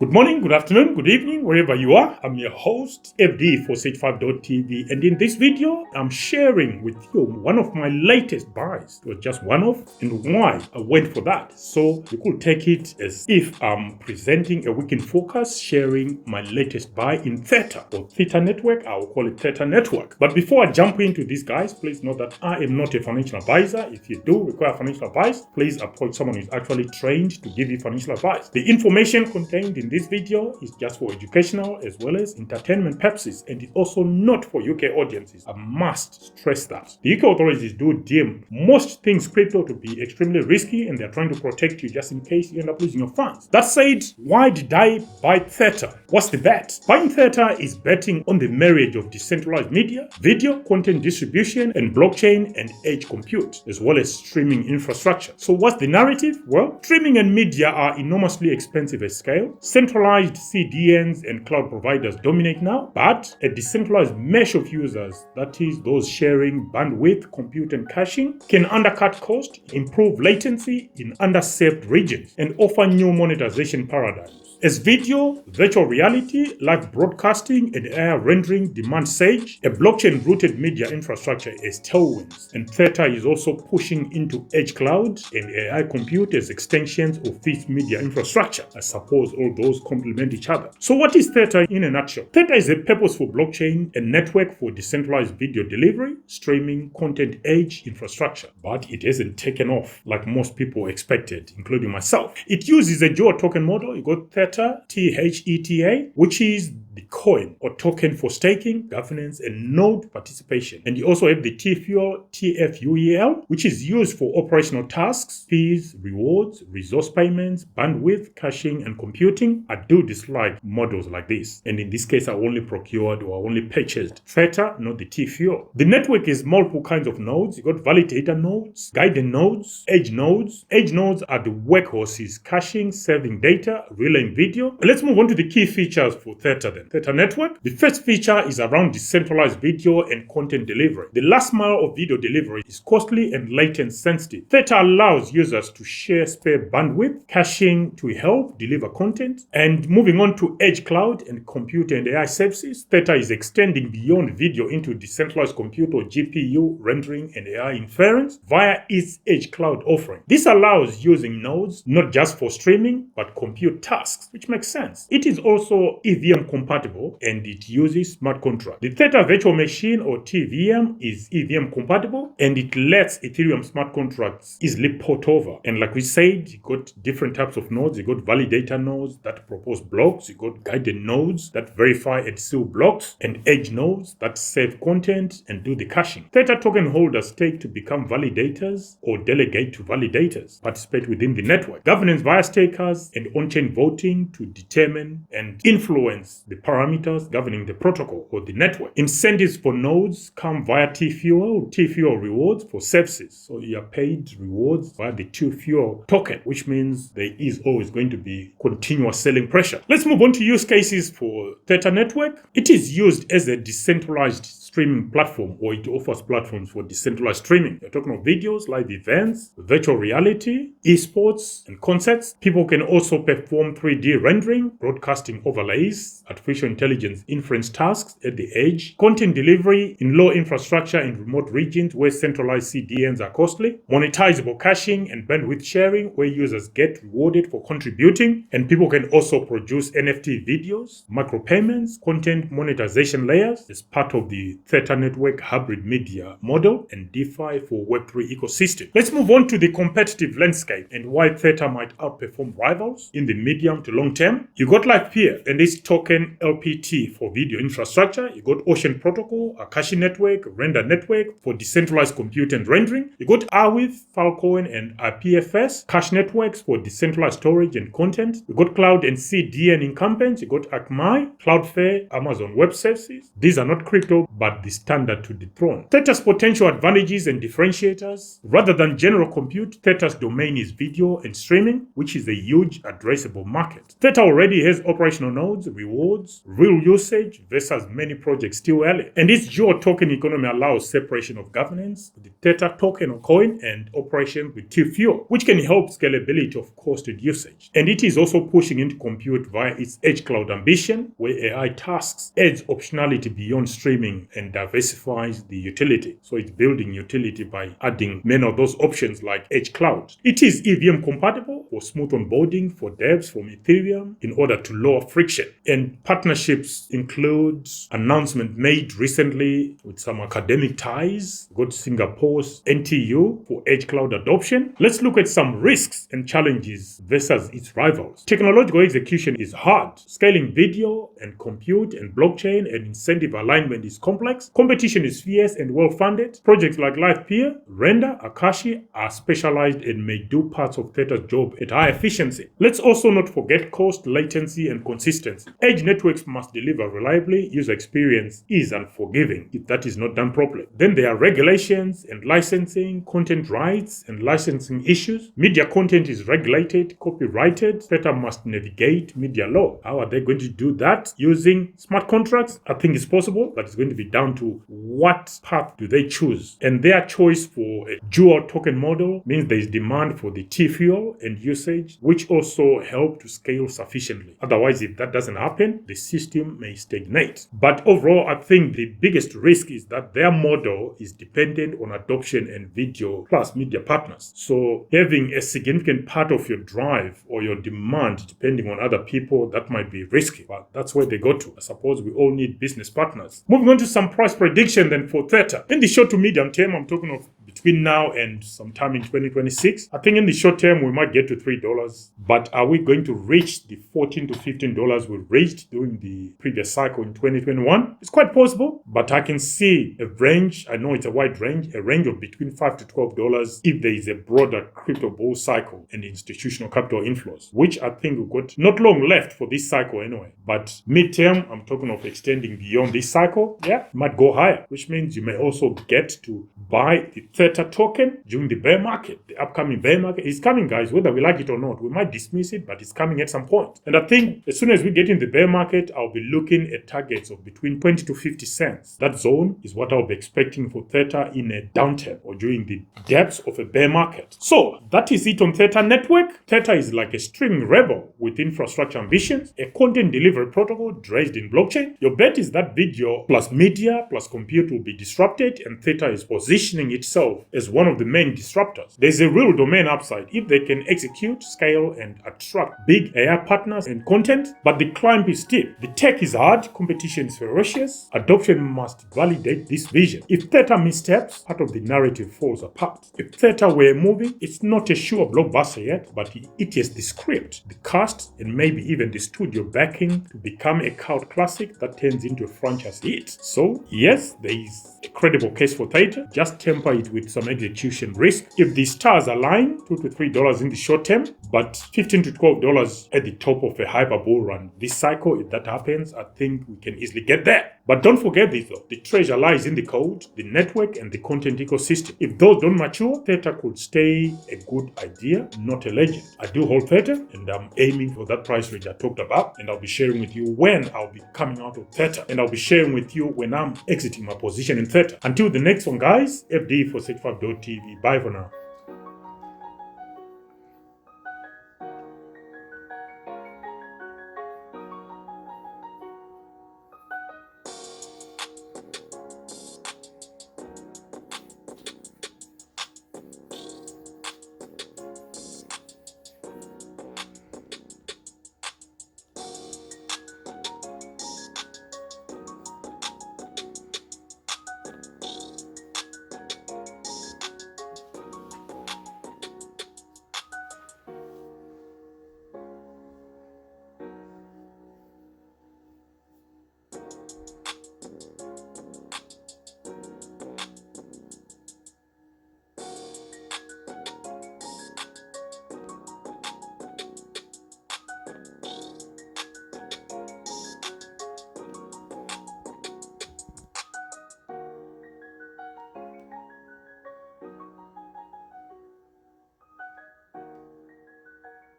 Good morning, good afternoon, good evening, wherever you are. I'm your host, FD for Sage5.tv, and in this video, I'm sharing with you one of my latest buys. It was just one of, and why I went for that. So you could take it as if I'm presenting a week in focus, sharing my latest buy in Theta or Theta network. I will call it Theta network. But before I jump into this, guys, please note that I am not a financial advisor. If you do require financial advice, please approach someone who is actually trained to give you financial advice. The information contained in this video is just for educational as well as entertainment purposes, and it's also not for UK audiences. I must stress that. The UK authorities do deem most things crypto to be extremely risky, and they're trying to protect you just in case you end up losing your funds. That said, why did I buy Theta? What's the bet? Buying Theta is betting on the marriage of decentralized media, video, content distribution, and blockchain and edge compute, as well as streaming infrastructure. So what's the narrative? Well, streaming and media are enormously expensive at scale. Centralized CDNs and cloud providers dominate now, but a decentralized mesh of users, that is, those sharing bandwidth, compute, and caching, can undercut cost, improve latency in underserved regions, and offer new monetization paradigms. As video, virtual reality, live broadcasting, and AI rendering demand surge, a blockchain-rooted media infrastructure is tailwinds, and Theta is also pushing into EdgeCloud and AI compute as extensions of this media infrastructure. I suppose all those complement each other. So what is Theta in a nutshell? Theta is a purposeful blockchain and network for decentralized video delivery, streaming, content edge infrastructure, but it hasn't taken off like most people expected, including myself. It uses a dual token model. You got Theta, THETA, which is the coin or token for staking, governance, and node participation. And you also have the TFUEL, TFUEL, which is used for operational tasks, fees, rewards, resource payments, bandwidth, caching, and computing. I do dislike models like this. And in this case, I only procured or only purchased Theta, not the TFUEL. The network is multiple kinds of nodes. You got validator nodes, guided nodes, edge nodes. Edge nodes are the workhorses, caching, serving data, relaying video. Let's move on to the key features for Theta then. Theta network. The first feature is around decentralized video and content delivery. The last mile of video delivery is costly and latency sensitive. Theta allows users to share spare bandwidth, caching to help deliver content. And moving on to EdgeCloud and compute and AI services, Theta is extending beyond video into decentralized compute or GPU rendering and AI inference via its EdgeCloud offering. This allows using nodes not just for streaming but compute tasks, which makes sense. It is also EVM compatible and it uses smart contract. The Theta virtual machine or TVM is EVM compatible and it lets Ethereum smart contracts easily port over. And like we said, you got different types of nodes. You got validator nodes that propose blocks. You got guided nodes that verify and seal blocks, and edge nodes that save content and do the caching. Theta token holders take to become validators or delegate to validators, participate within the network. Governance via stakers and on-chain voting to determine and influence the parameters governing the protocol or the network. Incentives for nodes come via TFUEL rewards for services. So you are paid rewards via the TFUEL token, which means there is always going to be continuous selling pressure. Let's move on to use cases for Theta network. It is used as a decentralized streaming platform, or it offers platforms for decentralized streaming. You're talking about videos, live events, virtual reality, esports, and concerts. People can also perform 3D rendering, broadcasting overlays, artificial intelligence inference tasks at the edge, content delivery in low infrastructure in remote regions where centralized CDNs are costly, monetizable caching and bandwidth sharing where users get rewarded for contributing, and people can also produce NFT videos, micropayments, content monetization layers as part of the Theta network hybrid media model, and DeFi for Web3 ecosystem. Let's move on to the competitive landscape and why Theta might outperform rivals in the medium to long term. You got LivePeer and this token LPT for video infrastructure. You got Ocean Protocol, Akashi network, Render network for decentralized compute and rendering. You got Arwith, Filecoin, and IPFS cache networks for decentralized storage and content. You got Cloud and CDN incumbents. You got Akamai, Cloudflare, Amazon Web Services. These are not crypto, but but the standard to dethrone. Theta's potential advantages and differentiators: rather than general compute, Theta's domain is video and streaming, which is a huge addressable market. Theta already has operational nodes, rewards, real usage versus many projects still early. And its dual token economy allows separation of governance with the Theta token or coin and operation with TFUEL, which can help scalability of cost and usage. And it is also pushing into compute via its EdgeCloud ambition, where AI tasks adds optionality beyond streaming and diversifies the utility. So it's building utility by adding many of those options like EdgeCloud. It is EVM compatible for smooth onboarding for devs from Ethereum in order to lower friction. And partnerships include announcement made recently with some academic ties. Got Singapore's NTU for EdgeCloud adoption. Let's look at some risks and challenges versus its rivals. Technological execution is hard. Scaling video and compute and blockchain and incentive alignment is complex. Competition is fierce and well-funded. Projects like LivePeer, Render, Akashi are specialized and may do parts of Theta's job at high efficiency. Let's also not forget cost, latency, and consistency. Edge networks must deliver reliably. User experience is unforgiving if that is not done properly. Then there are regulations and licensing, content rights and licensing issues. Media content is regulated, copyrighted. Theta must navigate media law. How are they going to do that? Using smart contracts? I think it's possible, but it's going to be down to what path do they choose. And their choice for a dual token model means there is demand for the TFUEL and usage, which also help to scale sufficiently. Otherwise, if that doesn't happen, the system may stagnate. But overall, I think the biggest risk is that their model is dependent on adoption and video plus media partners. So having a significant part of your drive or your demand depending on other people, that might be risky. But that's where they go to. I suppose we all need business partners. Moving on to some price prediction then for Theta. In the short to medium term, I'm talking of between now and sometime in 2026. I think in the short term, we might get to $3. But are we going to reach the $14 to $15 we reached during the previous cycle in 2021? It's quite possible, but I can see a range. I know it's a wide range, a range of between $5 to $12 if there is a broader crypto bull cycle and institutional capital inflows, which I think we've got not long left for this cycle anyway. But midterm, I'm talking of extending beyond this cycle. Yeah, it might go higher, which means you may also get to buy the Theta token during the bear market. The upcoming bear market is coming, guys, whether we like it or not. We might dismiss it, but it's coming at some point. And I think as soon as we get in the bear market, I'll be looking at targets of between 20 to 50 cents. That zone is what I'll be expecting for Theta in a downturn or during the depths of a bear market. So that is it on Theta Network. Theta is like a streaming rebel with infrastructure ambitions, a content delivery protocol dressed in blockchain. Your bet is that video plus media plus compute will be disrupted, and Theta is positioning itself as one of the main disruptors. There's a real domain upside if they can execute, scale, and attract big AI partners and content, but the climb is steep. The tech is hard, competition is ferocious, adoption must validate this vision. If Theta missteps, part of the narrative falls apart. If Theta were a movie, it's not a sure blockbuster yet, but it has the script, the cast, and maybe even the studio backing to become a cult classic that turns into a franchise hit. So yes, there is a credible case for Theta. Just temper it with some execution risk. If the stars align, $2 to $3 in the short term, but $15 to $12 at the top of a hyper bull run this cycle. If that happens, I think we can easily get there. But don't forget this though, the treasure lies in the code, the network, and the content ecosystem. If those don't mature, Theta could stay a good idea, not a legend. I do hold Theta, and I'm aiming for that price range I talked about, and I'll be sharing with you when I'll be coming out of Theta, and I'll be sharing with you when I'm exiting my position in Theta. Until the next one, guys, FD for Sage5.tv. Bye for now.